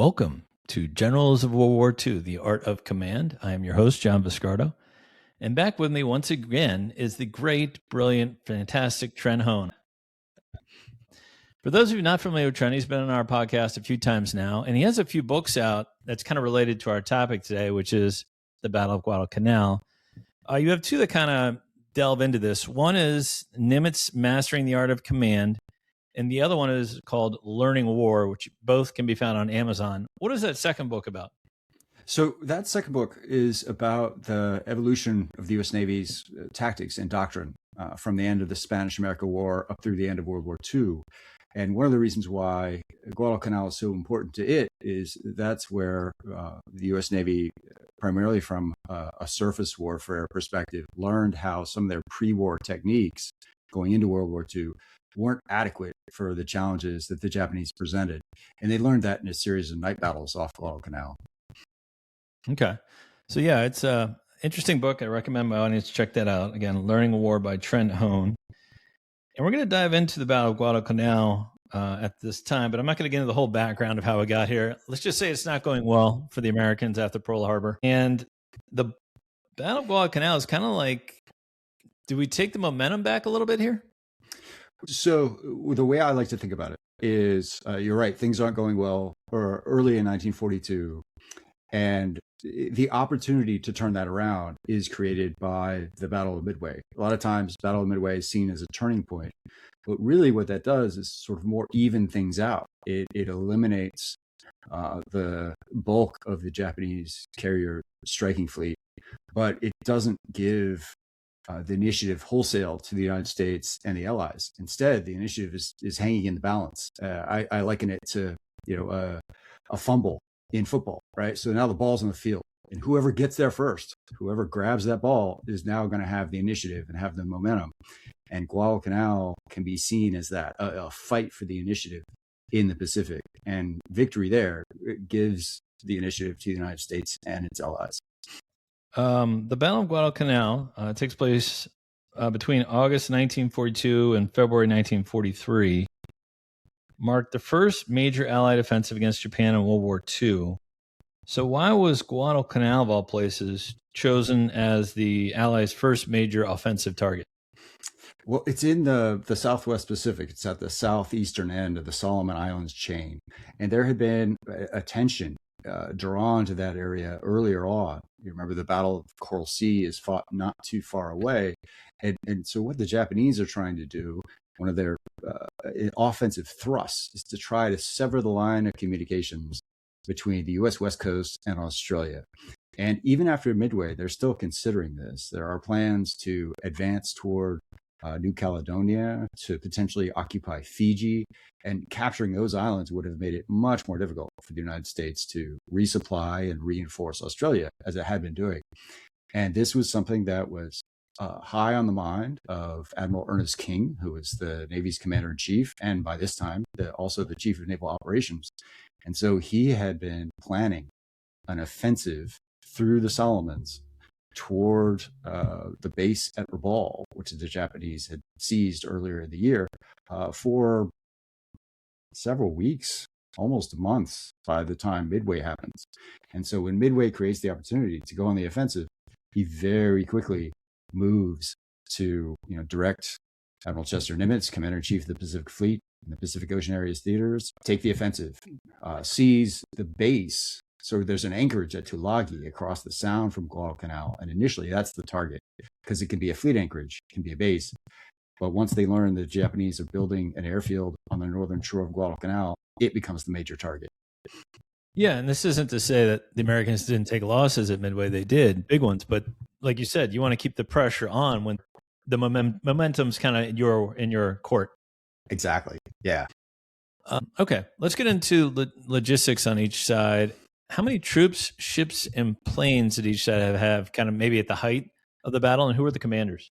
Welcome to Generals of World War II, The Art of Command. I am your host, John Viscardo. And back with me once again is the great, brilliant, fantastic Trent Hone. For those of you not familiar with Trent, he's been on our podcast a few times now, and he has a few books out that's kind of related to our topic today, which is the Battle of Guadalcanal. You have two that kind of delve into this. One is Nimitz Mastering the Art of Command, and the other one is called Learning War, which both can be found on Amazon. What is that second book about? So that second book is about the evolution of the U.S. Navy's tactics and doctrine from the end of the Spanish-American War up through the end of World War II. And one of the reasons why Guadalcanal is so important to it is that's where the U.S. Navy, primarily from a surface warfare perspective, learned how some of their pre-war techniques going into World War II weren't adequate for the challenges that the Japanese presented. And they learned that in a series of night battles off Guadalcanal. Okay. So yeah, it's an interesting book. I recommend my audience check that out. Again, Learning War by Trent Hone. And we're going to dive into the Battle of Guadalcanal at this time, but I'm not going to get into the whole background of how we got here. Let's just say it's not going well for the Americans after Pearl Harbor. And the Battle of Guadalcanal is kind of like, do we take the momentum back a little bit here? So the way I like to think about it is, you're right, things aren't going well early in 1942. And the opportunity to turn that around is created by the Battle of Midway. A lot of times, Battle of Midway is seen as a turning point. But really what that does is sort of more even things out. It eliminates the bulk of the Japanese carrier striking fleet, but it doesn't give the initiative wholesale to the United States and the Allies. Instead, the initiative is hanging in the balance. I liken it to a fumble in football, right? So now the ball's on the field, and whoever gets there first, whoever grabs that ball, is now going to have the initiative and have the momentum. And Guadalcanal can be seen as that, a fight for the initiative in the Pacific. And victory there gives the initiative to the United States and its allies. The Battle of Guadalcanal takes place between August 1942 and February 1943, marked the first major Allied offensive against Japan in World War II. So why was Guadalcanal, of all places, chosen as the Allies' first major offensive target? Well, it's in the Southwest Pacific. It's at the southeastern end of the Solomon Islands chain. And there had been attention drawn to that area earlier on. You remember the Battle of Coral Sea is fought not too far away. And so what the Japanese are trying to do, one of their offensive thrusts, is to try to sever the line of communications between the U.S. West Coast and Australia. And even after Midway, they're still considering this. There are plans to advance toward New Caledonia, to potentially occupy Fiji, and capturing those islands would have made it much more difficult for the United States to resupply and reinforce Australia, as it had been doing. And this was something that was high on the mind of Admiral Ernest King, who was the Navy's commander-in-chief, and by this time, also the chief of naval operations. And so he had been planning an offensive through the Solomons toward the base at Rabaul, which the Japanese had seized earlier in the year, for several weeks, almost months by the time Midway happens. And so when Midway creates the opportunity to go on the offensive, he very quickly moves to direct Admiral Chester Nimitz, Commander-in-Chief of the Pacific Fleet and the Pacific Ocean Areas Theaters, take the offensive, seize the base. So there's an anchorage at Tulagi across the sound from Guadalcanal. And initially, that's the target, because it can be a fleet anchorage, it can be a base. But once they learn the Japanese are building an airfield on the northern shore of Guadalcanal, it becomes the major target. Yeah, and this isn't to say that the Americans didn't take losses at Midway. They did, big ones. But like you said, you want to keep the pressure on when the momentum's kind of in your court. Exactly. Yeah. Okay, let's get into logistics on each side. How many troops, ships, and planes did each side have kind of maybe at the height of the battle, and who were the commanders?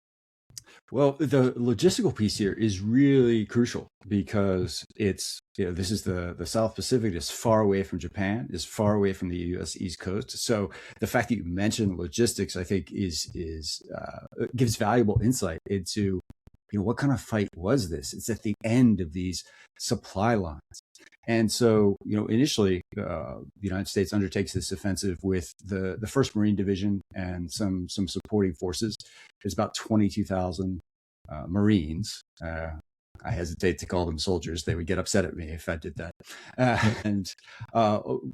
Well, the logistical piece here is really crucial because it's, this is the South Pacific, is far away from Japan, is far away from the U.S. East Coast. So the fact that you mentioned logistics, I think, gives valuable insight into what kind of fight was this? It's at the end of these supply lines. And so, initially, the United States undertakes this offensive with the 1st Marine Division and some supporting forces. There's about 22,000 Marines. I hesitate to call them soldiers. They would get upset at me if I did that. And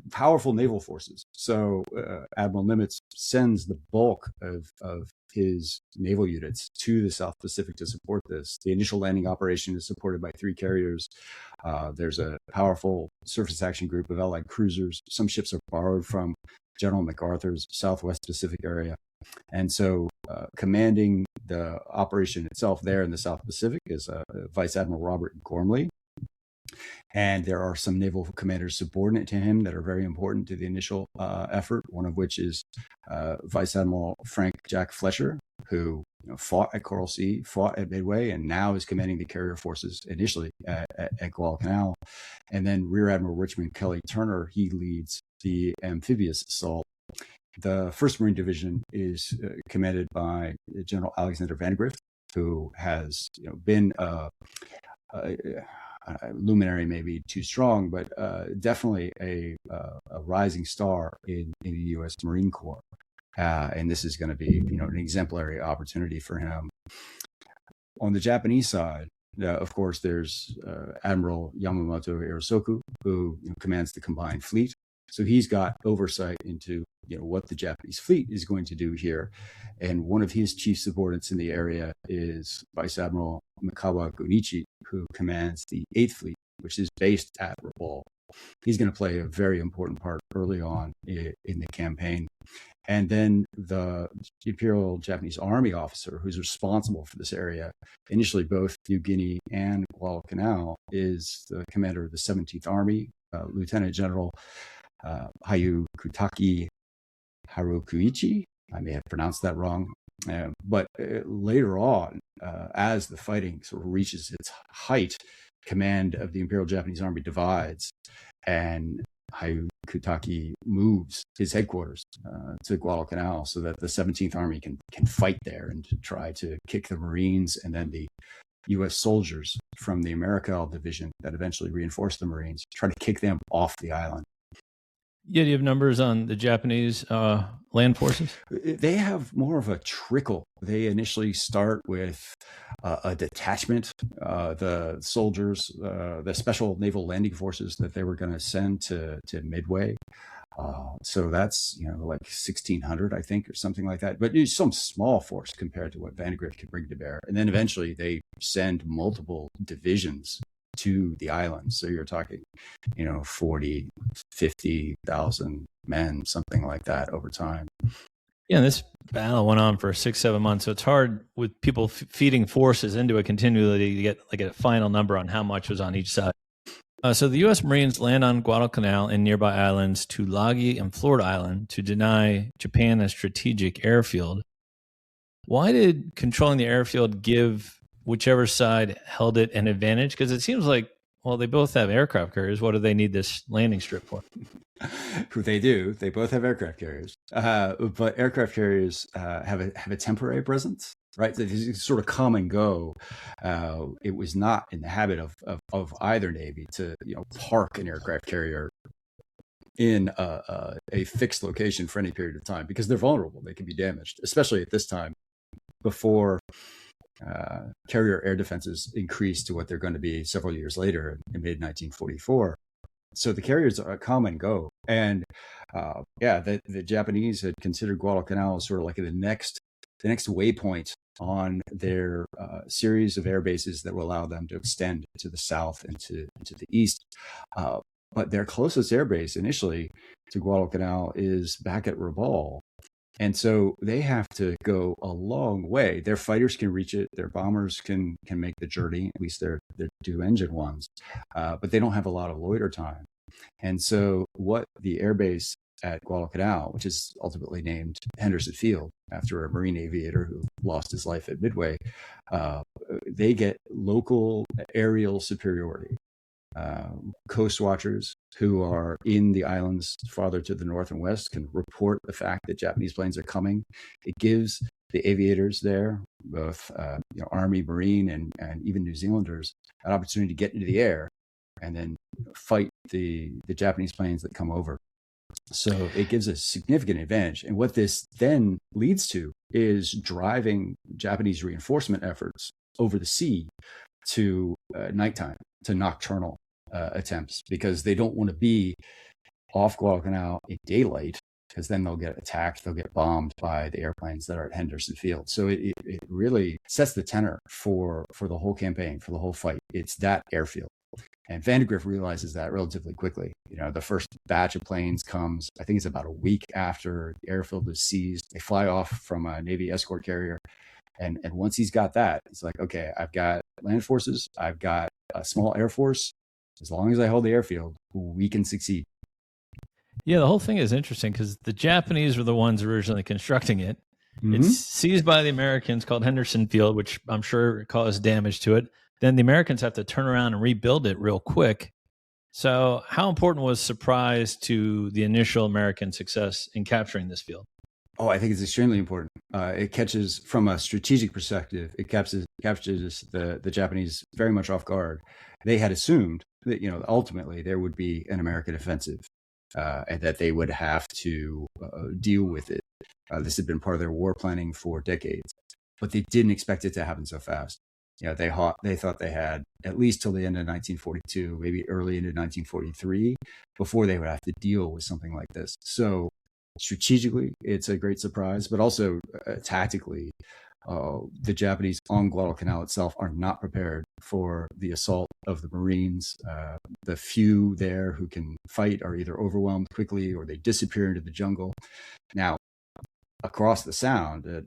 powerful naval forces. So Admiral Nimitz sends the bulk of his naval units to the South Pacific to support this. The initial landing operation is supported by 3 carriers. There's a powerful surface action group of Allied cruisers. Some ships are borrowed from General MacArthur's Southwest Pacific area. And so commanding the operation itself there in the South Pacific is Vice Admiral Robert Gormley. And there are some naval commanders subordinate to him that are very important to the initial effort, one of which is Vice Admiral Frank Jack Fletcher, who fought at Coral Sea, fought at Midway, and now is commanding the carrier forces initially at Guadalcanal. And then Rear Admiral Richmond Kelly Turner, he leads the amphibious assault. The 1st Marine Division is commanded by General Alexander Vandegrift, who has been a luminary, maybe too strong, but definitely a rising star in the U.S. Marine Corps. And this is going to be an exemplary opportunity for him. On the Japanese side, of course, there's Admiral Yamamoto Irisoku, who commands the combined fleet. So he's got oversight into what the Japanese fleet is going to do here. And one of his chief subordinates in the area is Vice Admiral Mikawa Gunichi, who commands the 8th Fleet, which is based at Rabaul. He's going to play a very important part early on in the campaign. And then the Imperial Japanese Army officer who's responsible for this area, initially both New Guinea and Guadalcanal, is the commander of the 17th Army, Lieutenant General Hayu Kutaki Harukuichi. I may have pronounced that wrong. But later on, as the fighting sort of reaches its height, command of the Imperial Japanese Army divides, and Hayu Kutaki moves his headquarters to Guadalcanal so that the 17th Army can fight there and try to kick the Marines and then the U.S. soldiers from the Americal Division that eventually reinforced the Marines, try to kick them off the island. Yeah, do you have numbers on the Japanese land forces? They have more of a trickle. They initially start with a detachment, the soldiers, the special naval landing forces that they were going to send to Midway. So that's, like 1,600, I think, or something like that. But it's some small force compared to what Vandegrift could bring to bear. And then eventually they send multiple divisions to the island. So you're talking, 40, 50,000 men, something like that over time. Yeah, and this battle went on for 6-7 months. So it's hard with people feeding forces into it continually to get like a final number on how much was on each side. So the U.S. Marines land on Guadalcanal and nearby islands Tulagi and Florida Island to deny Japan a strategic airfield. Why did controlling the airfield give whichever side held it an advantage? Because it seems like, well, they both have aircraft carriers. What do they need this landing strip for? They do. They both have aircraft carriers. But aircraft carriers have a temporary presence, right? It's sort of come and go. It was not in the habit of either Navy to park an aircraft carrier in a fixed location for any period of time because they're vulnerable. They can be damaged, especially at this time before carrier air defenses increased to what they're going to be several years later in mid-1944. So the carriers come and go. And the Japanese had considered Guadalcanal as sort of like the next waypoint on their series of air bases that will allow them to extend to the south and to the east. But their closest air base initially to Guadalcanal is back at Rabaul. And so they have to go a long way. Their fighters can reach it. Their bombers can make the journey, at least their two-engine ones. But they don't have a lot of loiter time. And so what the airbase at Guadalcanal, which is ultimately named Henderson Field after a Marine aviator who lost his life at Midway, they get local aerial superiority. Coast watchers who are in the islands farther to the north and west can report the fact that Japanese planes are coming. It gives the aviators there, both Army, Marine, and even New Zealanders, an opportunity to get into the air and then fight the Japanese planes that come over. So it gives a significant advantage. And what this then leads to is driving Japanese reinforcement efforts over the sea to nighttime, to nocturnal attempts, because they don't want to be off Guadalcanal in daylight, because then they'll get attacked, they'll get bombed by the airplanes that are at Henderson Field. So it really sets the tenor for the whole campaign, for the whole fight. It's that airfield. And Vandegrift realizes that relatively quickly. The first batch of planes comes, I think it's about a week after the airfield is seized. They fly off from a Navy escort carrier. And once he's got that, it's like, okay, I've got land forces, I've got a small air force. As long as I hold the airfield, we can succeed. Yeah, the whole thing is interesting because the Japanese were the ones originally constructing it. Mm-hmm. It's seized by the Americans, called Henderson Field, which I'm sure caused damage to it. Then the Americans have to turn around and rebuild it real quick. So how important was surprise to the initial American success in capturing this field? Oh, I think it's extremely important. It catches, from a strategic perspective, it captures the Japanese very much off guard. They had assumed that, ultimately there would be an American offensive and that they would have to deal with it. This had been part of their war planning for decades, but they didn't expect it to happen so fast. They thought they had at least till the end of 1942, maybe early into 1943, before they would have to deal with something like this. So strategically, it's a great surprise, but also tactically, the Japanese on Guadalcanal itself are not prepared for the assault of the Marines. The few there who can fight are either overwhelmed quickly or they disappear into the jungle. Now, across the Sound at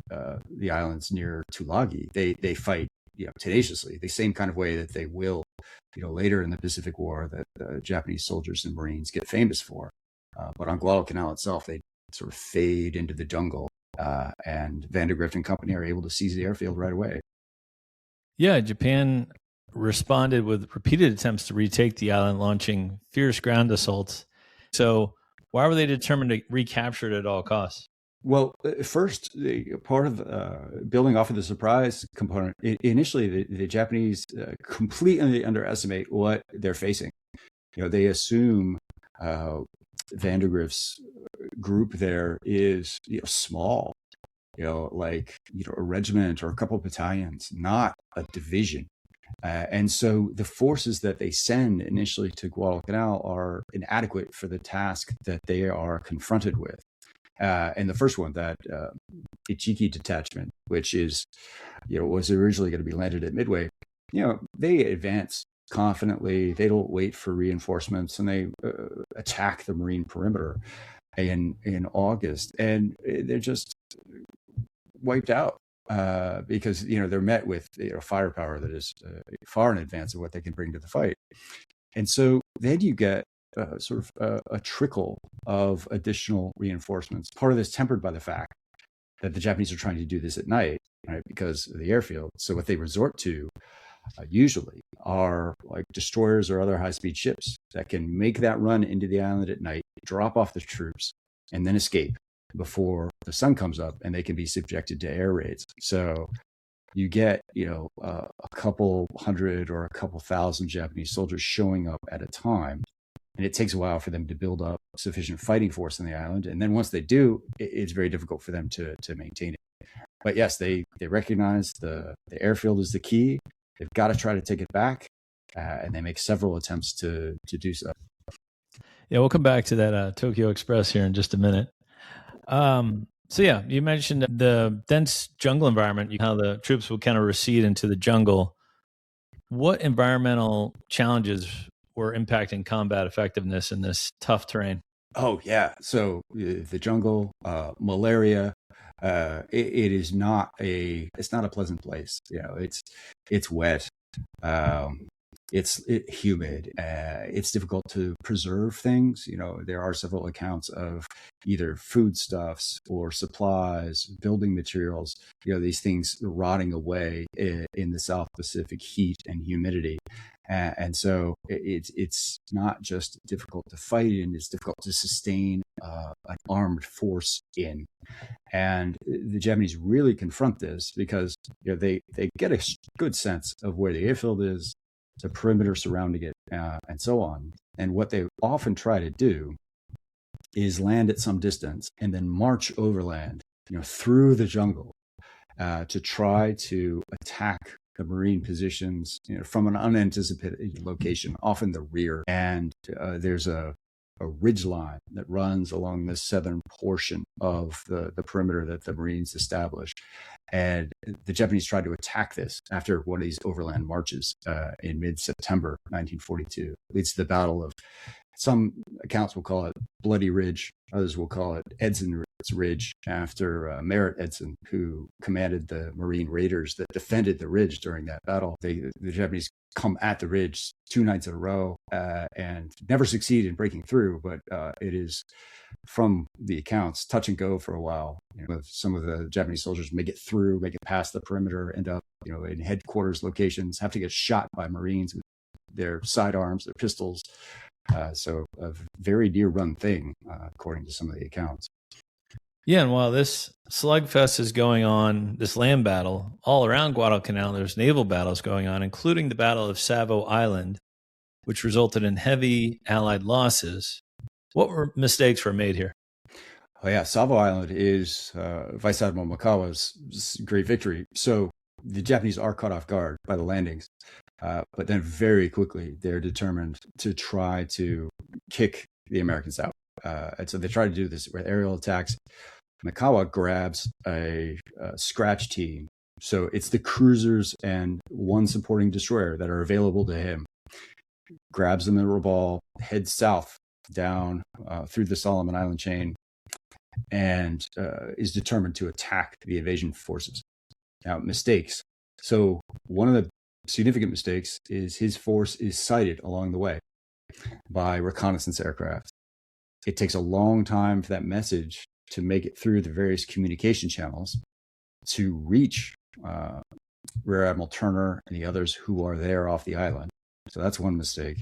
the islands near Tulagi, they fight tenaciously, the same kind of way that they will later in the Pacific War that Japanese soldiers and Marines get famous for. But on Guadalcanal itself, they sort of fade into the jungle, and Vandegrift and company are able to seize the airfield right away. Yeah, Japan responded with repeated attempts to retake the island, launching fierce ground assaults. So why were they determined to recapture it at all costs? Well, first, part of building off of the surprise component, initially the Japanese completely underestimate what they're facing. They assume Vandegrift's group there is small, like a regiment or a couple of battalions, not a division. And so the forces that they send initially to Guadalcanal are inadequate for the task that they are confronted with. And the first one, that Ichiki detachment, which is, was originally going to be landed at Midway, they advance confidently. They don't wait for reinforcements, and they attack the Marine perimeter in August, and they're just wiped out because they're met with firepower that is far in advance of what they can bring to the fight. And so then you get sort of a trickle of additional reinforcements. Part of this tempered by the fact that the Japanese are trying to do this at night, right, because of the airfield. So what they resort to usually are like destroyers or other high-speed ships that can make that run into the island at night, drop off the troops, and then escape before the sun comes up, and they can be subjected to air raids. So you get, a couple hundred or a couple thousand Japanese soldiers showing up at a time. And it takes a while for them to build up sufficient fighting force on the island. And then once they do, it's very difficult for them to maintain it. But yes, they recognize the airfield is the key. They've got to try to take it back. And they make several attempts to do so. Yeah, we'll come back to that Tokyo Express here in just a minute. So yeah, you mentioned the dense jungle environment, how the troops will kind of recede into the jungle. What environmental challenges were impacting combat effectiveness in this tough terrain? Oh yeah, so the jungle, malaria. It's not a pleasant place. It's wet. It's humid. It's difficult to preserve things. There are several accounts of either foodstuffs or supplies, building materials, these things rotting away in the South Pacific heat and humidity. And so it's not just difficult to fight in, it's difficult to sustain an armed force in. And the Japanese really confront this because they get a good sense of where the airfield is, the perimeter surrounding it, and so on. And what they often try to do is land at some distance and then march overland, through the jungle, to try to attack the Marine positions, from an unanticipated location, often the rear. And there's a ridge line that runs along the southern portion of the perimeter that the Marines established. And the Japanese tried to attack this after one of these overland marches in mid-September 1942. It leads to the Battle of, some accounts will call it Bloody Ridge, others will call it Edson's Ridge, after Merritt Edson, who commanded the Marine raiders that defended the ridge during that battle. The Japanese come at the ridge 2 nights in a row and never succeed in breaking through, but it is, from the accounts, touch and go for a while. Some of the Japanese soldiers make it through, make it past the perimeter, end up in headquarters locations, have to get shot by Marines with their sidearms, their pistols. So a very near run thing, according to some of the accounts. Yeah, and while this slugfest is going on, this land battle, all around Guadalcanal, there's naval battles going on, including the Battle of Savo Island, which resulted in heavy Allied losses. What mistakes were made here? Oh yeah, Savo Island is Vice Admiral Mikawa's great victory. So the Japanese are caught off guard by the landings, but then very quickly they're determined to try to kick the Americans out. And so they try to do this with aerial attacks. Mikawa grabs a scratch team. So it's the cruisers and one supporting destroyer that are available to him. Grabs them in a Rabaul, heads south down through the Solomon Island chain, and is determined to attack the invasion forces. Now, mistakes. So one of the significant mistakes is his force is sighted along the way by reconnaissance aircraft. It takes a long time for that message to make it through the various communication channels to reach Rear Admiral Turner and the others who are there off the island. So that's one mistake.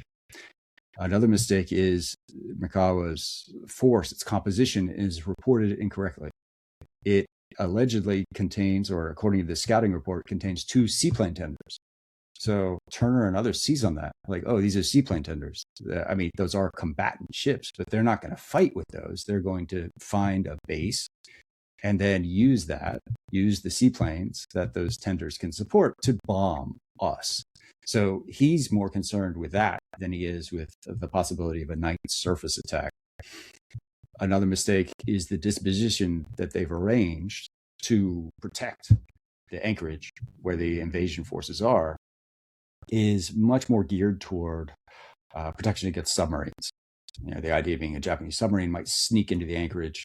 Another mistake is Mikawa's force, its composition, is reported incorrectly. It allegedly contains, or according to the scouting report, contains 2 seaplane tenders. So Turner and others seize on that, like, oh, these are seaplane tenders. I mean, those are combatant ships, but they're not going to fight with those. They're going to find a base and then use the seaplanes that those tenders can support to bomb us. So he's more concerned with that than he is with the possibility of a night surface attack. Another mistake is the disposition that they've arranged to protect the anchorage where the invasion forces are is much more geared toward protection against submarines. The idea being a Japanese submarine might sneak into the anchorage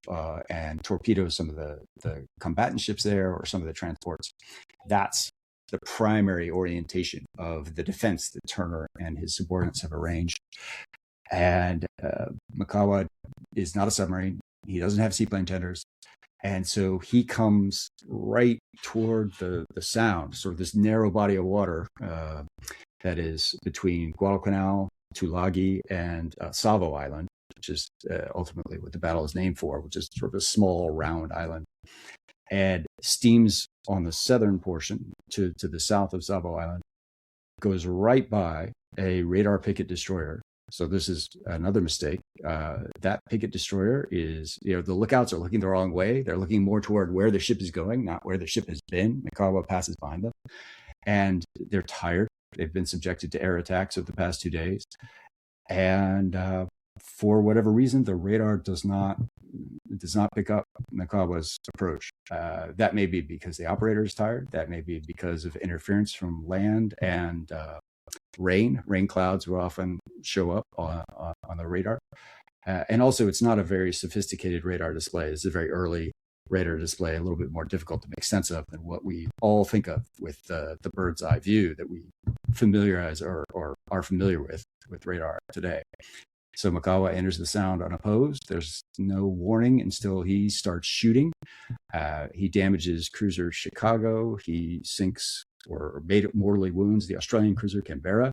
and torpedo some of the combatant ships there or some of the transports. That's the primary orientation of the defense that Turner and his subordinates have arranged. And Mikawa is not a submarine. He doesn't have seaplane tenders. And so he comes right toward the sound, sort of this narrow body of water that is between Guadalcanal, Tulagi, and Savo Island, which is ultimately what the battle is named for, which is sort of a small, round island, and steams on the southern portion to the south of Savo Island, goes right by a radar picket destroyer. So this is another mistake. That picket destroyer is, the lookouts are looking the wrong way. They're looking more toward where the ship is going, not where the ship has been. Mikawa passes behind them, and they're tired. They've been subjected to air attacks over the past 2 days. And for whatever reason, the radar does not pick up Mikawa's approach. That may be because the operator is tired. That may be because of interference from land and rain. Rain clouds will often show up on the radar. And also, it's not a very sophisticated radar display. It's a very early radar display, a little bit more difficult to make sense of than what we all think of with the bird's eye view that we familiarize or are familiar with radar today. So Makawa enters the sound unopposed. There's no warning until he starts shooting. He damages cruiser Chicago. He sinks or mortally wounds the Australian cruiser Canberra,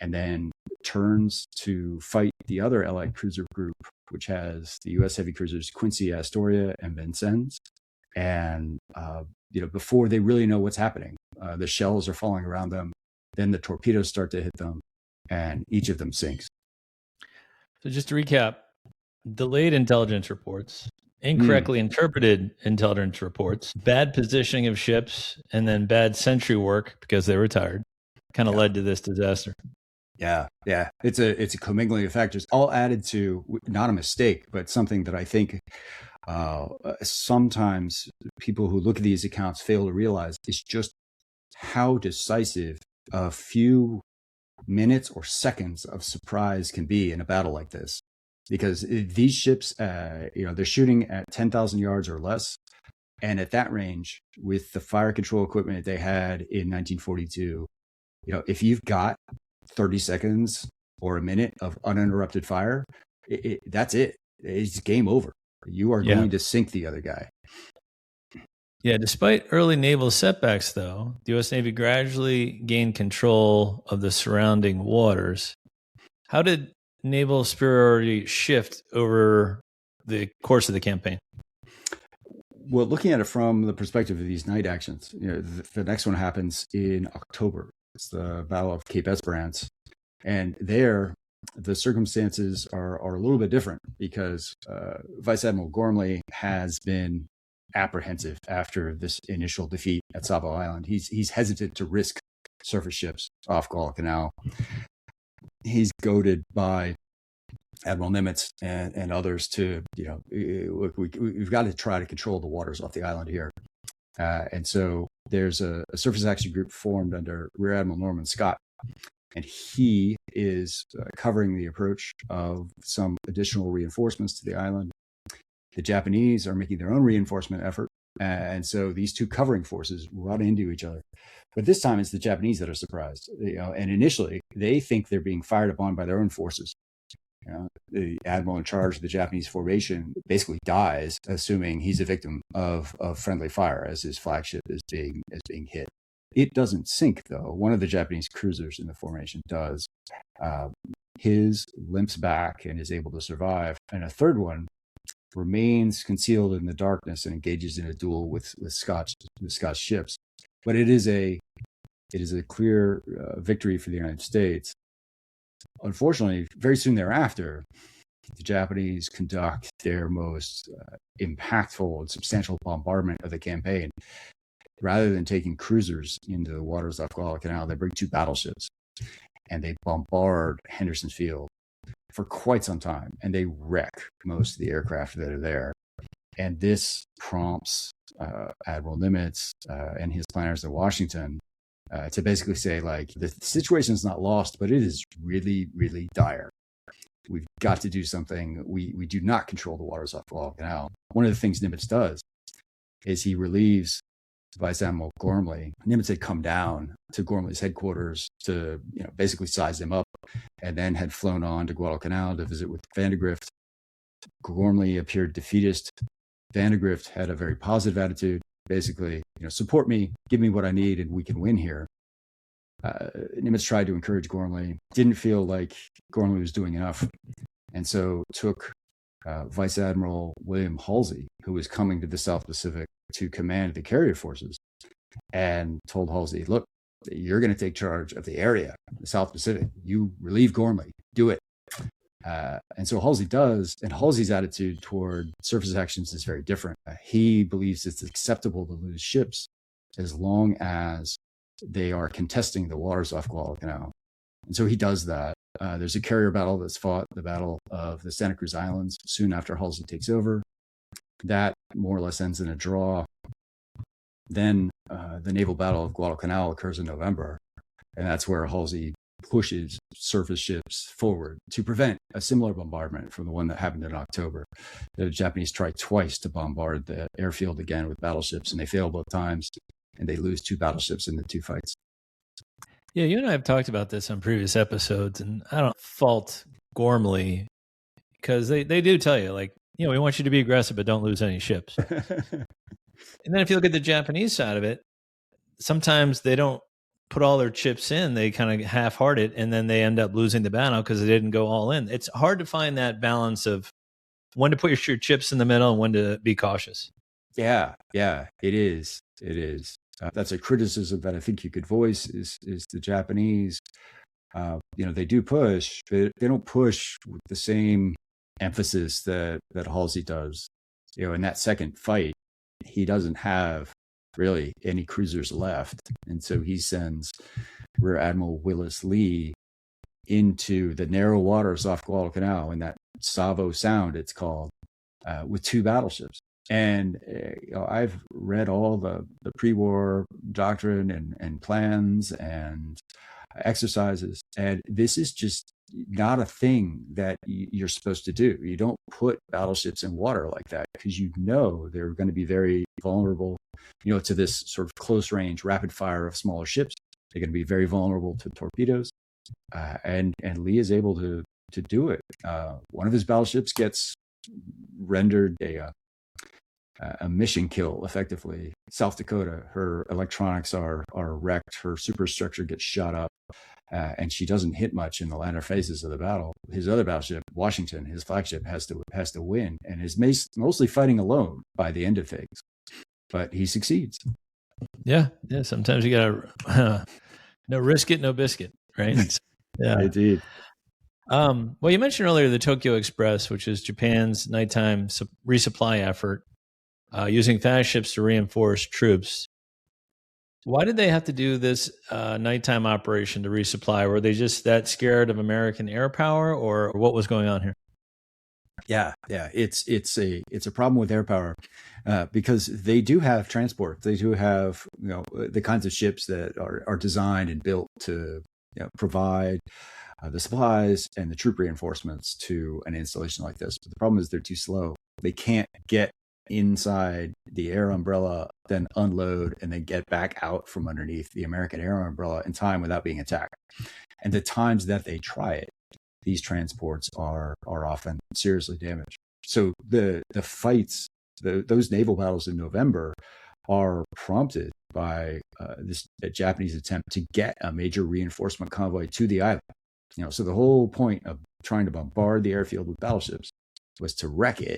and then turns to fight the other Allied cruiser group, which has the U.S. heavy cruisers Quincy, Astoria, and Vincennes. And before they really know what's happening, the shells are falling around them. Then the torpedoes start to hit them, and each of them sinks. So just to recap, delayed intelligence reports, incorrectly interpreted intelligence reports, bad positioning of ships, and then bad sentry work because they were tired kind of led to this disaster. Yeah. It's a commingling of factors, all added to not a mistake, but something that I think sometimes people who look at these accounts fail to realize is just how decisive a few minutes or seconds of surprise can be in a battle like this. Because these ships, they're shooting at 10,000 yards or less. And at that range, with the fire control equipment they had in 1942, if you've got 30 seconds or a minute of uninterrupted fire, that's it. It's game over. You are going to sink the other guy. Yeah, despite early naval setbacks, though, the U.S. Navy gradually gained control of the surrounding waters. How did naval superiority shift over the course of the campaign? Well, looking at it from the perspective of these night actions, the next one happens in October. It's the Battle of Cape Esperance. And there, the circumstances are a little bit different because Vice Admiral Gormley has been apprehensive after this initial defeat at Savo Island. He's hesitant to risk surface ships off Guadalcanal. He's goaded by Admiral Nimitz and others to, look, we've got to try to control the waters off the island here. And so there's a surface action group formed under Rear Admiral Norman Scott, and he is covering the approach of some additional reinforcements to the island. The Japanese are making their own reinforcement effort. And so these two covering forces run into each other. But this time it's the Japanese that are surprised. And initially they think they're being fired upon by their own forces. The admiral in charge of the Japanese formation basically dies, assuming he's a victim of friendly fire as his flagship is being hit. It doesn't sink, though. One of the Japanese cruisers in the formation does. His limps back and is able to survive. And a third one remains concealed in the darkness and engages in a duel with Scott's ships. But it is a clear victory for the United States. Unfortunately, very soon thereafter, the Japanese conduct their most impactful and substantial bombardment of the campaign. Rather than taking cruisers into the waters off Guadalcanal, they bring two battleships and they bombard Henderson Field for quite some time, and they wreck most of the aircraft that are there. And this prompts Admiral Nimitz and his planners in Washington to basically say, like, the situation is not lost, but it is really, really dire. We've got to do something. We do not control the waters off Guadalcanal. One of the things Nimitz does is he relieves Vice Admiral Gormley. Nimitz had come down to Gormley's headquarters to basically size him up, and then had flown on to Guadalcanal to visit with Vandegrift. Gormley appeared defeatist. Vandegrift had a very positive attitude. Basically, support me, give me what I need, and we can win here. Nimitz tried to encourage Gormley, didn't feel like Gormley was doing enough, and so took Vice Admiral William Halsey, who was coming to the South Pacific to command the carrier forces, and told Halsey, look, you're going to take charge of the area, the South Pacific. You relieve Gormley, do it. And so Halsey does, and Halsey's attitude toward surface actions is very different. He believes it's acceptable to lose ships as long as they are contesting the waters off Guadalcanal. And so he does that. There's a carrier battle that's fought, the Battle of the Santa Cruz Islands, soon after Halsey takes over. That more or less ends in a draw. Then the Naval Battle of Guadalcanal occurs in November, and that's where Halsey pushes surface ships forward to prevent a similar bombardment from the one that happened in October. The Japanese tried twice to bombard the airfield again with battleships, and they fail both times, and they lose two battleships in the two fights. Yeah, you and I have talked about this on previous episodes, and I don't fault Gormley because they do tell you, like, we want you to be aggressive, but don't lose any ships. And then if you look at the Japanese side of it, sometimes they don't put all their chips in. They kind of half-heart it, and then they end up losing the battle because they didn't go all in. It's hard to find that balance of when to put your chips in the middle and when to be cautious. Yeah, it is. It is. That's a criticism that I think you could voice is the Japanese. They do push, but they don't push with the same emphasis that Halsey does. In that second fight, he doesn't have really any cruisers left, and so he sends Rear Admiral Willis Lee into the narrow waters off Guadalcanal in that Savo Sound, it's called, with 2 battleships. And I've read all the pre-war doctrine and plans and exercises, and this is just not a thing that you're supposed to do. You don't put battleships in water like that because they're going to be very vulnerable, to this sort of close range rapid fire of smaller ships. They're going to be very vulnerable to torpedoes, and Lee is able to do it. One of his battleships gets rendered a mission kill, effectively. South Dakota, her electronics are wrecked, her superstructure gets shot up, and she doesn't hit much in the latter phases of the battle. His other battleship, Washington, his flagship, has to win, and is mostly fighting alone by the end of things, but he succeeds. Yeah. Sometimes you gotta no risk it, no biscuit, right? Yeah, indeed. Well, you mentioned earlier the Tokyo Express, which is Japan's nighttime resupply effort, using fast ships to reinforce troops. Why did they have to do this nighttime operation to resupply? Were they just that scared of American air power, or what was going on here? Yeah. It's a problem with air power because they do have transport. They do have the kinds of ships that are designed and built to provide the supplies and the troop reinforcements to an installation like this. But the problem is they're too slow. They can't get inside the air umbrella, then unload, and then get back out from underneath the American air umbrella in time without being attacked. And the times that they try it, these transports are often seriously damaged. So the fights, those naval battles in November, are prompted by this Japanese attempt to get a major reinforcement convoy to the island. So the whole point of trying to bombard the airfield with battleships was to wreck it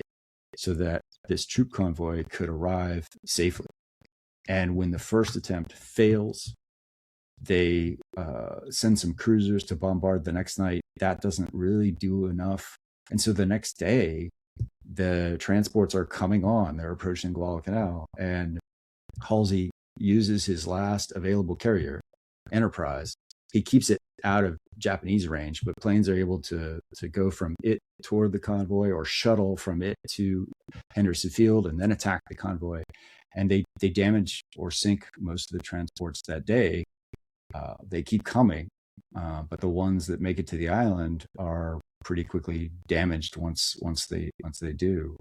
so that this troop convoy could arrive safely. And when the first attempt fails, they send some cruisers to bombard the next night. That doesn't really do enough. And so the next day, the transports are coming on. They're approaching Guadalcanal. And Halsey uses his last available carrier, Enterprise. He keeps it out of Japanese range, but planes are able to go from it toward the convoy or shuttle from it to Henderson Field and then attack the convoy. And they damage or sink most of the transports that day. They keep coming, but the ones that make it to the island are pretty quickly damaged once they do.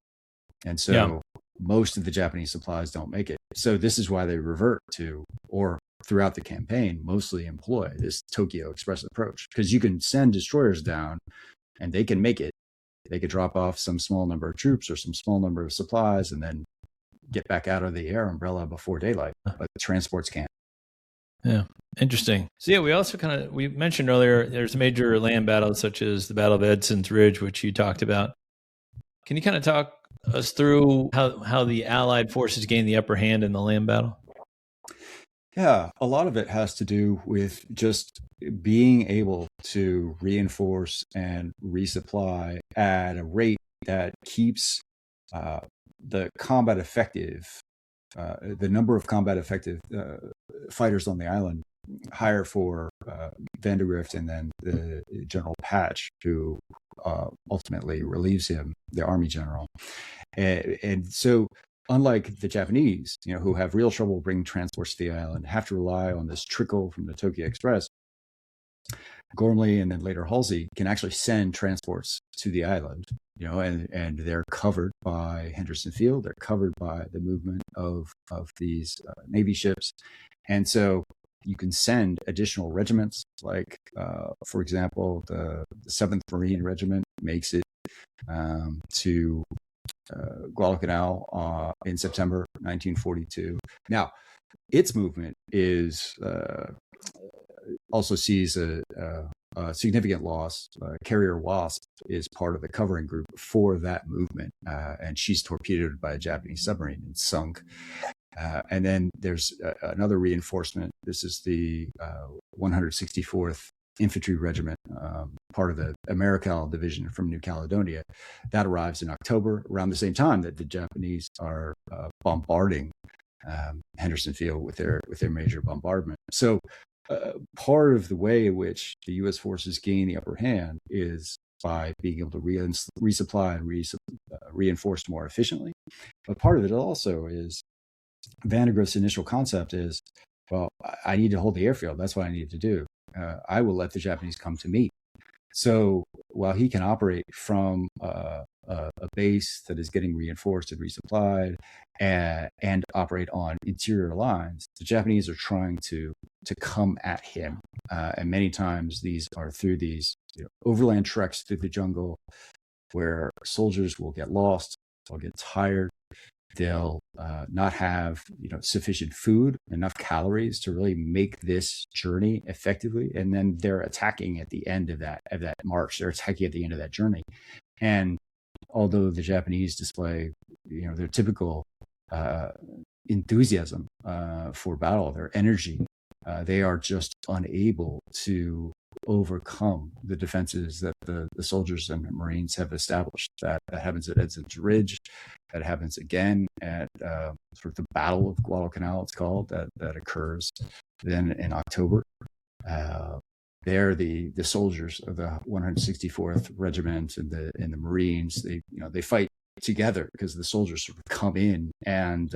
And so most of the Japanese supplies don't make it. So this is why they revert to, or throughout the campaign, mostly employ this Tokyo Express approach, because you can send destroyers down and they can make it. They could drop off some small number of troops or some small number of supplies and then get back out of the air umbrella before daylight, but the transports can't. Yeah, interesting. So yeah, we also we mentioned earlier there's major land battles such as the Battle of Edson's Ridge, which you talked about. Can you kind of talk us through how the Allied forces gained the upper hand in the land battle? Yeah, a lot of it has to do with just being able to reinforce and resupply at a rate that keeps the combat effective, the number of combat effective fighters on the island higher for Vandergrift and then the General Patch, who ultimately relieves him, the army general. And so, unlike the Japanese, who have real trouble bringing transports to the island, have to rely on this trickle from the Tokyo Express, Gormley and then later Halsey can actually send transports to the island, and they're covered by Henderson Field. They're covered by the movement of these Navy ships. And so, you can send additional regiments, like, for example, the 7th Marine Regiment makes it to Guadalcanal in September 1942. Now, its movement is also sees a significant loss. Carrier Wasp is part of the covering group for that movement, and she's torpedoed by a Japanese submarine and sunk. And then there's another reinforcement. This is the 164th Infantry Regiment, part of the Americal Division from New Caledonia. That arrives in October, around the same time that the Japanese are bombarding Henderson Field with their major bombardment. So part of the way in which the U.S. forces gain the upper hand is by being able to resupply and reinforce more efficiently. But part of it also is Vandegrift's initial concept is, well, I need to hold the airfield. That's what I need to do. I will let the Japanese come to me. So while he can operate from a base that is getting reinforced and resupplied and operate on interior lines, the Japanese are trying to come at him. And many times these are through these overland treks through the jungle where soldiers will get lost, they'll get tired, they'll not have sufficient food, enough calories to really make this journey effectively, and then they're attacking at the end of that march. They're attacking at the end of that journey, and although the Japanese display their typical enthusiasm for battle, their energy, they are just unable to overcome the defenses that the soldiers and the Marines have established. That happens at Edson's Ridge. That happens again at sort of the Battle of Guadalcanal, it's called, that occurs then in October. There, the soldiers of the 164th Regiment and the Marines, they fight together because the soldiers sort of come in and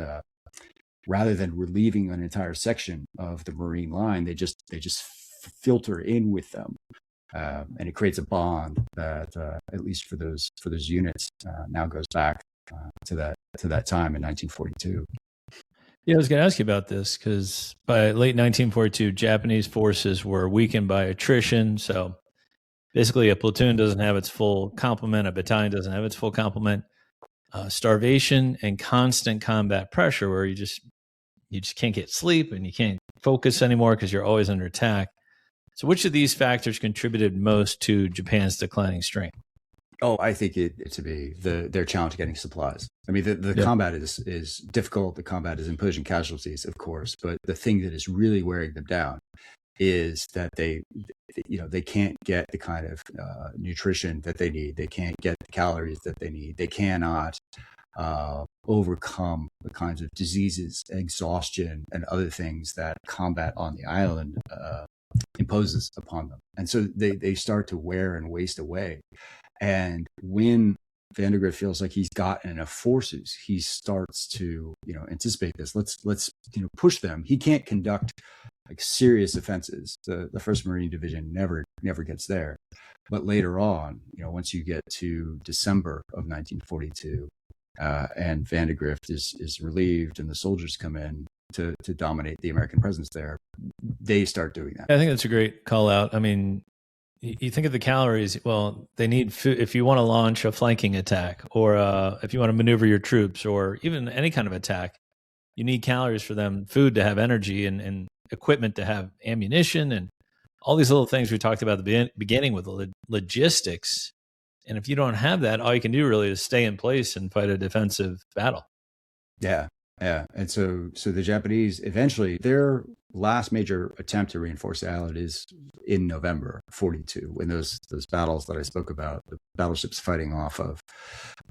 rather than relieving an entire section of the Marine line, they just filter in with them, and it creates a bond that, at least for those units, now goes back to that time in 1942. Yeah, I was going to ask you about this because by late 1942, Japanese forces were weakened by attrition. So basically, a platoon doesn't have its full complement, a battalion doesn't have its full complement. Starvation and constant combat pressure, where you just can't get sleep and you can't focus anymore because you're always under attack. So which of these factors contributed most to Japan's declining strength? Oh, I think it to be their challenge getting supplies. I mean, the combat is difficult. The combat is imposing casualties, of course, but the thing that is really wearing them down is that they can't get the kind of nutrition that they need. They can't get the calories that they need. They cannot overcome the kinds of diseases, exhaustion, and other things that combat on the island imposes upon them. And so they start to wear and waste away. And when Vandegrift feels like he's got enough forces, he starts to anticipate this. Let's push them. He can't conduct like serious offenses. The 1st Marine Division never gets there. But later on, once you get to December of 1942, and Vandegrift is relieved and the soldiers come in to dominate the American presence there, they start doing that. I think that's a great call out. I mean, you think of the calories. Well, they need food if you want to launch a flanking attack, or if you want to maneuver your troops, or even any kind of attack. You need calories for them, food to have energy, and equipment to have ammunition, and all these little things we talked about at the beginning with the logistics. And if you don't have that, all you can do really is stay in place and fight a defensive battle. Yeah. And so the Japanese, eventually, their last major attempt to reinforce the island is in November 42, when those battles that I spoke about, the battleships fighting off of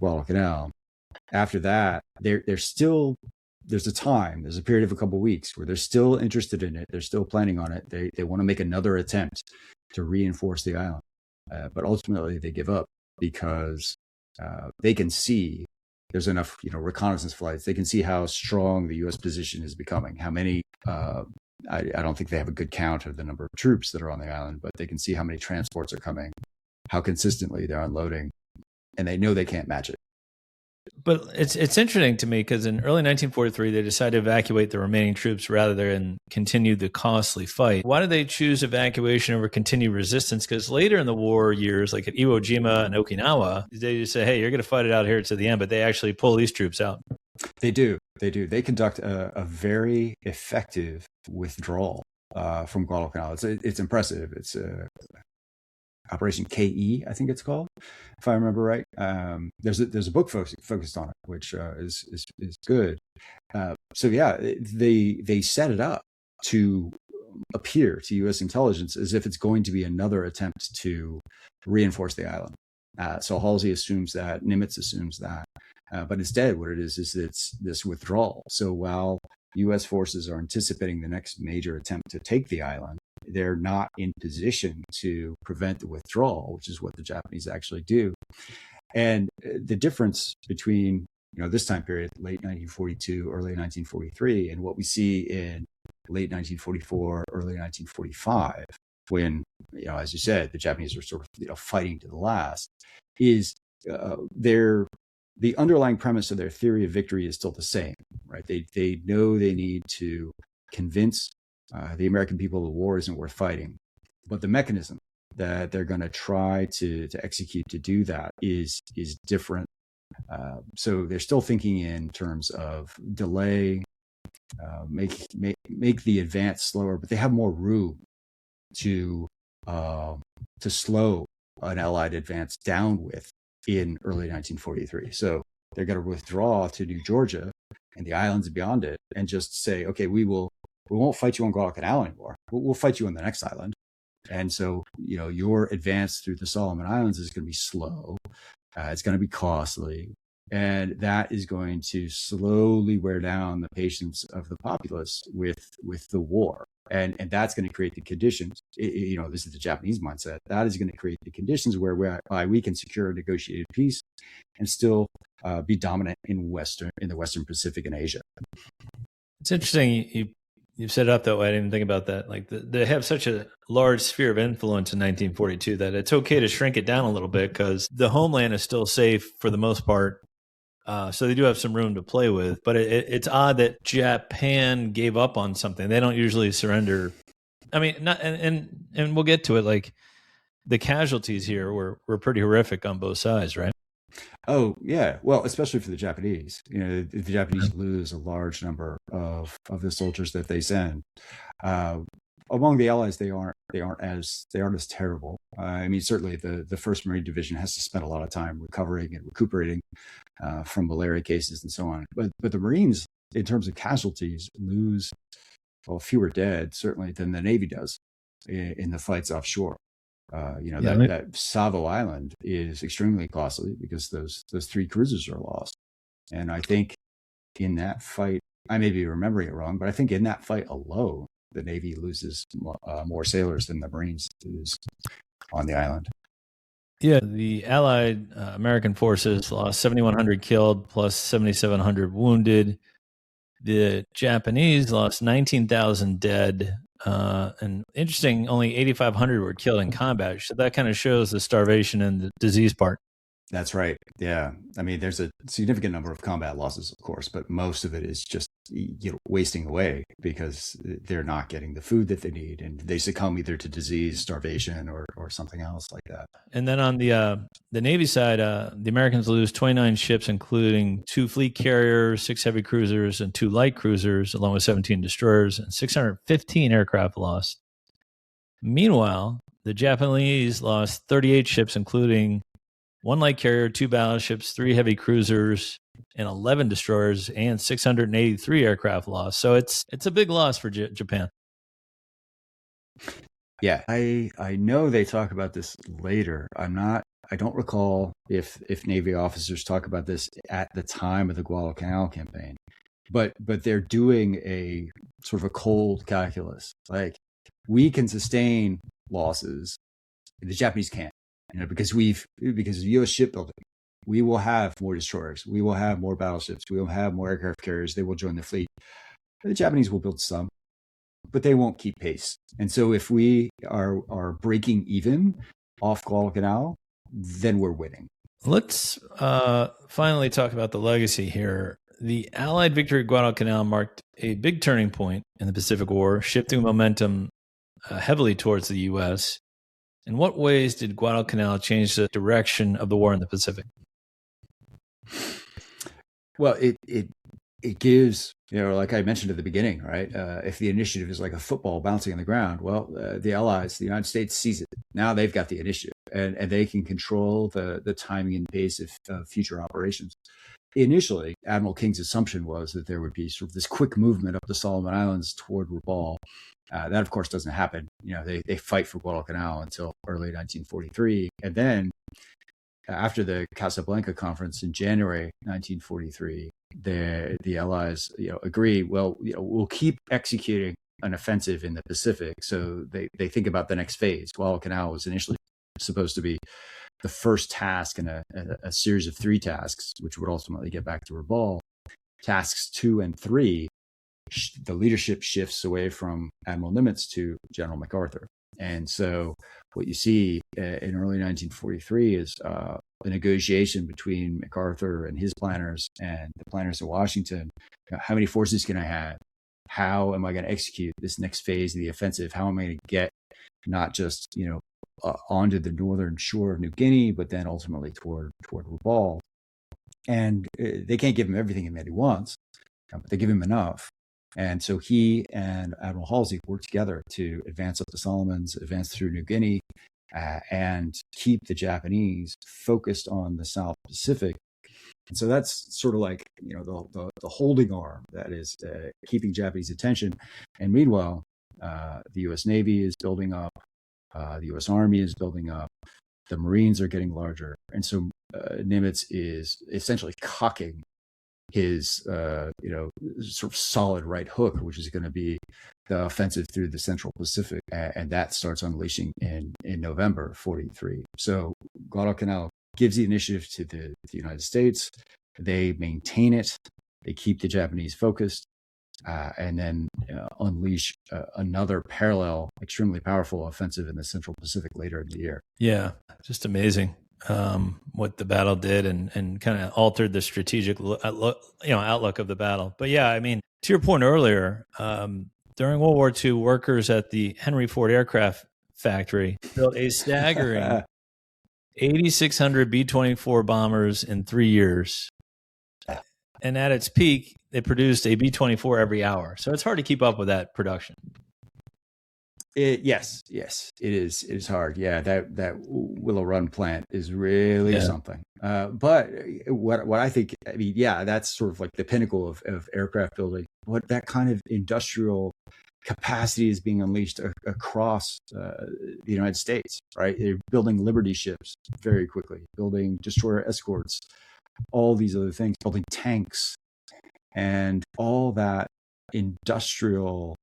Guadalcanal. After that, there's a period of a couple of weeks where they're still interested in it. They're still planning on it. They want to make another attempt to reinforce the island. But ultimately they give up because they can see there's enough, reconnaissance flights. They can see how strong the U.S. position is becoming, how many, I don't think they have a good count of the number of troops that are on the island, but they can see how many transports are coming, how consistently they're unloading, and they know they can't match it. But it's interesting to me because in early 1943, they decided to evacuate the remaining troops rather than continue the costly fight. Why did they choose evacuation over continued resistance? Because later in the war years, like at Iwo Jima and Okinawa, they just say, hey, you're going to fight it out here to the end, but they actually pull these troops out. They do. They do. They conduct a very effective withdrawal from Guadalcanal. It's impressive. It's Operation KE, I think it's called, if I remember right. There's a book focused on it, which is good. So yeah, they set it up to appear to U.S. intelligence as if it's going to be another attempt to reinforce the island. So Halsey assumes that, Nimitz assumes that, but instead, what it is it's this withdrawal. So while U.S. forces are anticipating the next major attempt to take the island, they're not in position to prevent the withdrawal, which is what the Japanese actually do. And the difference between this time period, late 1942, early 1943, and what we see in late 1944, early 1945, when as you said, the Japanese are sort of fighting to the last, is the underlying premise of their theory of victory is still the same, right? They know they need to convince the American people the war isn't worth fighting, but the mechanism that they're going to try to execute to do that is different. So they're still thinking in terms of delay, make the advance slower, but they have more room to slow an Allied advance down with in early 1943. So they're going to withdraw to New Georgia and the islands beyond it, and just say, okay, we won't fight you on Guadalcanal anymore. We'll fight you on the next island. And so, your advance through the Solomon Islands is going to be slow. It's going to be costly. And that is going to slowly wear down the patience of the populace with the war. And that's going to create the conditions. This is the Japanese mindset. That is going to create the conditions whereby we can secure a negotiated peace and still be dominant in the Western Pacific and Asia. It's interesting you've set it up that way. I didn't even think about that. Like they have such a large sphere of influence in 1942 that it's okay to shrink it down a little bit because the homeland is still safe for the most part. So they do have some room to play with, but it's odd that Japan gave up on something. They don't usually surrender. I mean, and we'll get to it. Like the casualties here were pretty horrific on both sides, right? Oh yeah, well, especially for the Japanese. The Japanese lose a large number of the soldiers that they send. Among the Allies, they aren't as terrible. I mean, certainly the First Marine Division has to spend a lot of time recovering and recuperating from malaria cases and so on. But the Marines, in terms of casualties, lose fewer dead certainly than the Navy does in the fights offshore. That Savo Island is extremely costly because those 3 cruisers are lost. And I think in that fight, I may be remembering it wrong, but I think in that fight alone, the Navy loses more sailors than the Marines lose on the island. Yeah, the Allied American forces lost 7,100 killed plus 7,700 wounded. The Japanese lost 19,000 dead. And interesting, only 8,500 were killed in combat. So that kind of shows the starvation and the disease part. That's right. Yeah. I mean, there's a significant number of combat losses, of course, but most of it is just wasting away because they're not getting the food that they need, and they succumb either to disease, starvation, or something else like that. And then on the Navy side, the Americans lose 29 ships, including 2 fleet carriers, 6 heavy cruisers, and 2 light cruisers, along with 17 destroyers, and 615 aircraft lost. Meanwhile, the Japanese lost 38 ships, including 1 light carrier, 2 battleships, 3 heavy cruisers, and 11 destroyers, and 683 aircraft lost. So it's a big loss for Japan. Yeah, I know they talk about this later. I don't recall if Navy officers talk about this at the time of the Guadalcanal campaign, but they're doing a sort of a cold calculus. Like, we can sustain losses, the Japanese can't. Because of U.S. shipbuilding, we will have more destroyers, we will have more battleships, we will have more aircraft carriers. They will join the fleet. The Japanese will build some, but they won't keep pace. And so, if we are breaking even off Guadalcanal, then we're winning. Let's finally talk about the legacy here. The Allied victory at Guadalcanal marked a big turning point in the Pacific War, shifting momentum heavily towards the U.S. In what ways did Guadalcanal change the direction of the war in the Pacific? Well, it gives, like I mentioned at the beginning, right? If the initiative is like a football bouncing on the ground, well, the Allies, the United States sees it. Now they've got the initiative, and they can control the timing and pace of future operations. Initially, Admiral King's assumption was that there would be sort of this quick movement up the Solomon Islands toward Rabaul. That, of course, doesn't happen. They fight for Guadalcanal until early 1943, and then after the Casablanca conference in January 1943, the Allies, agree. Well, we'll keep executing an offensive in the Pacific. So they think about the next phase. Guadalcanal was initially supposed to be the first task in a series of 3 tasks, which would ultimately get back to Rabaul. Tasks 2 and 3, the leadership shifts away from Admiral Nimitz to General MacArthur. And so what you see in early 1943 is a negotiation between MacArthur and his planners and the planners in Washington. How many forces can I have? How am I going to execute this next phase of the offensive? How am I going to get not just, onto the northern shore of New Guinea, but then ultimately toward Rabaul? And they can't give him everything that he wants, but they give him enough. And so he and Admiral Halsey work together to advance up the Solomons, advance through New Guinea, and keep the Japanese focused on the South Pacific. And so that's sort of like, the holding arm that is keeping Japanese attention. And meanwhile, the U.S. Navy is building up, the U.S. Army is building up, the Marines are getting larger. And so Nimitz is essentially cocking his sort of solid right hook, which is going to be the offensive through the Central Pacific, and that starts unleashing in November 43. So Guadalcanal gives the initiative to the United States. They maintain it. They keep the Japanese focused, and then unleash another parallel, extremely powerful offensive in the Central Pacific later in the year. Yeah, just amazing. What the battle did and kind of altered the strategic outlook of the battle. But yeah, I mean, to your point earlier, during World War II, workers at the Henry Ford Aircraft Factory built a staggering 8,600 B-24 bombers in 3 years. And at its peak, they produced a B-24 every hour. So it's hard to keep up with that production. Yes, it is. It is hard. Yeah, that Willow Run plant is really something. But what I think, that's sort of like the pinnacle of aircraft building. What that kind of industrial capacity is being unleashed across the United States, right? They're building Liberty ships very quickly, building destroyer escorts, all these other things, building tanks, and all that industrial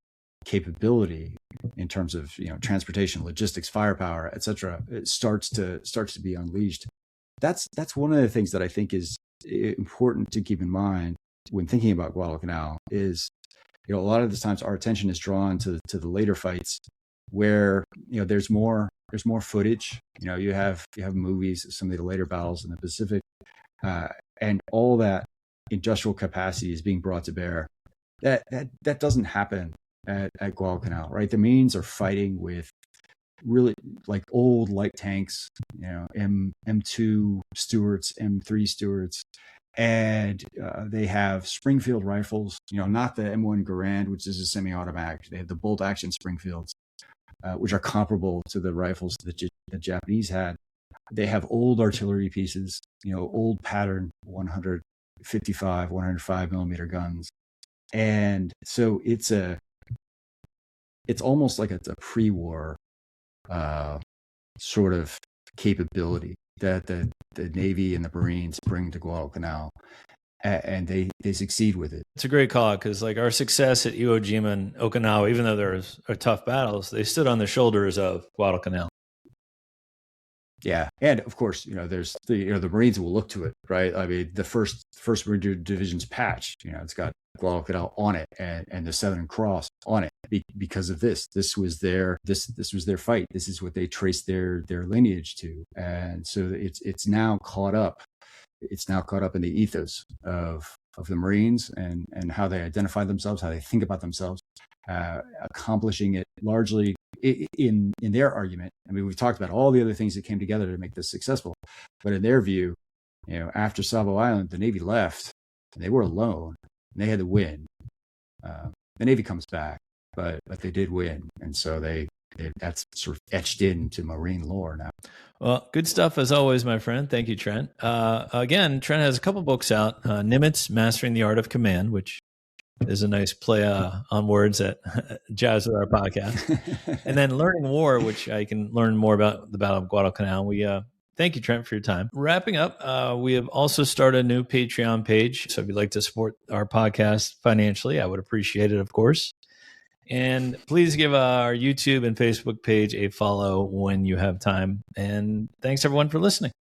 capability in terms of transportation, logistics, firepower, etc. It starts to be unleashed. That's one of the things that I think is important to keep in mind when thinking about Guadalcanal. Is a lot of the times our attention is drawn to the later fights where there's more footage. You have movies, some of the later battles in the Pacific, and all that industrial capacity is being brought to bear. That doesn't happen at Guadalcanal, right? The Marines are fighting with really like old light tanks, M2 Stuarts, M3 Stuarts, and they have Springfield rifles, not the M1 Garand, which is a semi-automatic. They have the bolt action Springfields, which are comparable to the rifles that the Japanese had. They have old artillery pieces, old pattern 155, 105 millimeter guns. And so it's almost like it's a pre-war sort of capability that the Navy and the Marines bring to Guadalcanal, and they succeed with it. It's a great call, because like our success at Iwo Jima and Okinawa, even though there are tough battles, they stood on the shoulders of Guadalcanal. Yeah, and of course, there's the Marines will look to it, right? I mean, the first Marine Division's patch, it's got Guadalcanal on it, and the Southern Cross on it, because of this. This was their fight. This is what they traced their lineage to, and so it's now caught up. It's now caught up in the ethos of the Marines and how they identify themselves, how they think about themselves, accomplishing it largely in their argument. I mean, we've talked about all the other things that came together to make this successful, but in their view, after Savo Island, the Navy left, and they were alone, and they had to win. The Navy comes back, but they did win, and so that's sort of etched into Marine lore now. Well, good stuff as always, my friend. Thank you, Trent. Again, Trent has a couple books out. Nimitz, Mastering the Art of Command, which is a nice play on words that jazz with our podcast. And then Learning War, which I can learn more about the Battle of Guadalcanal. We thank you, Trent, for your time. Wrapping up, we have also started a new Patreon page. So if you'd like to support our podcast financially, I would appreciate it, of course. And please give our YouTube and Facebook page a follow when you have time. And thanks, everyone, for listening.